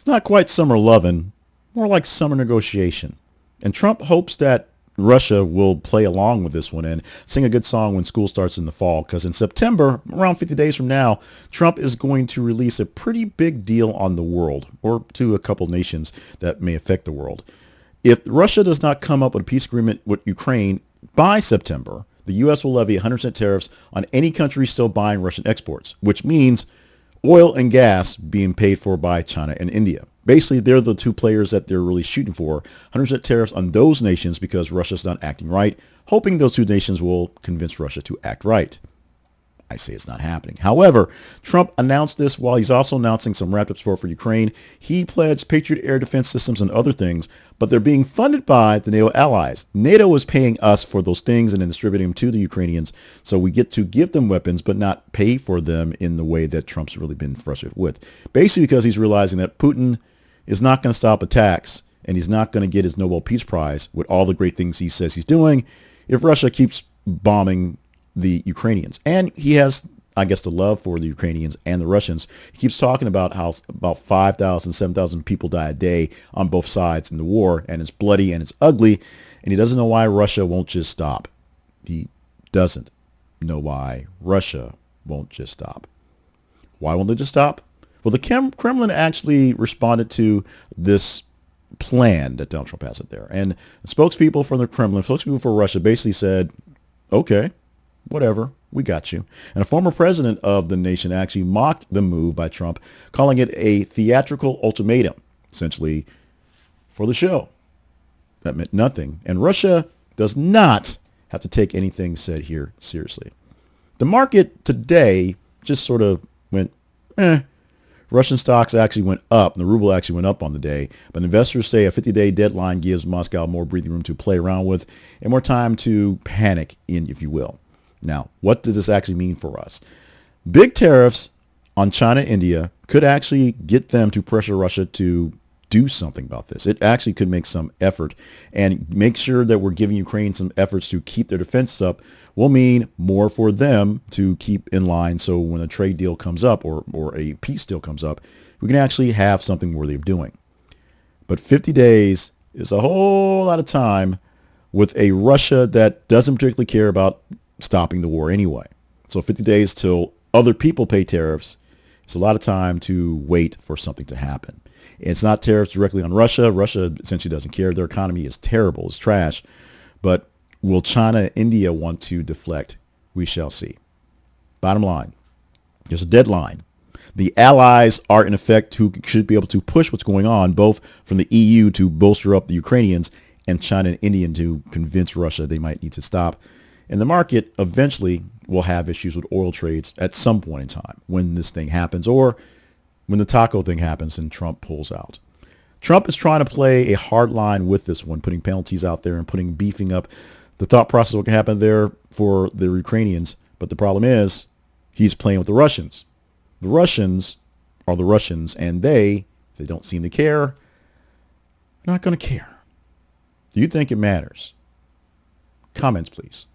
It's not quite summer lovin', more like summer negotiation. And Trump hopes that Russia will play along with this one and sing a good song when school starts in the fall, because in September, around 50 days from now, Trump is going to release a pretty big deal on the world, or to a couple nations that may affect the world. If Russia does not come up with a peace agreement with Ukraine by September, the U.S. will levy 100% tariffs on any country still buying Russian exports, which means oil and gas being paid for by China and India. Basically, they're the two players that they're really shooting for. 100% tariffs on those nations because Russia's not acting right, hoping those two nations will convince Russia to act right. I say it's not happening. However, Trump announced this while he's also announcing some wrapped-up support for Ukraine. He pledged Patriot air defense systems and other things, but they're being funded by the NATO allies. NATO is paying us for those things and then distributing them to the Ukrainians, so we get to give them weapons but not pay for them in the way that Trump's really been frustrated with. Basically because he's realizing that Putin is not going to stop attacks, and he's not going to get his Nobel Peace Prize with all the great things he says he's doing if Russia keeps bombing the Ukrainians. And he has, I guess, the love for the Ukrainians and the Russians. He keeps talking about how about 5,000, 7,000 people die a day on both sides in the war, and it's bloody and it's ugly, and he doesn't know why Russia won't just stop. He doesn't know why Russia won't just stop. Why won't they just stop? Well, the Kremlin actually responded to this plan that Donald Trump has it there. And the spokespeople from the Kremlin, spokespeople for Russia basically said, okay, whatever, we got you. And a former president of the nation actually mocked the move by Trump, calling it a theatrical ultimatum, essentially for the show. That meant nothing. And Russia does not have to take anything said here seriously. The market today just sort of went, Russian stocks actually went up, and the ruble actually went up on the day. But investors say a 50-day deadline gives Moscow more breathing room to play around with and more time to panic in, if you will. Now, what does this actually mean for us? Big tariffs on China and India could actually get them to pressure Russia to do something about this. It actually could make some effort, and make sure that we're giving Ukraine some efforts to keep their defenses up will mean more for them to keep in line. So when a trade deal comes up or a peace deal comes up, we can actually have something worthy of doing. But 50 days is a whole lot of time with a Russia that doesn't particularly care about stopping the war anyway. So 50 days till other people pay tariffs, it's a lot of time to wait for something to happen. It's not tariffs directly on Russia. Russia essentially doesn't care. Their economy is terrible. It's trash. But will China and India want to deflect? We shall see. Bottom line, there's a deadline. The allies are in effect who should be able to push what's going on, both from the EU to bolster up the Ukrainians and China and India to convince Russia they might need to stop. And the market eventually will have issues with oil trades at some point in time when this thing happens, or when the taco thing happens and Trump pulls out. Trump is trying to play a hard line with this one, putting penalties out there and beefing up the thought process of what can happen there for the Ukrainians. But the problem is he's playing with the Russians. The Russians are the Russians, and if they don't seem to care, they're not going to care. Do you think it matters? Comments, please.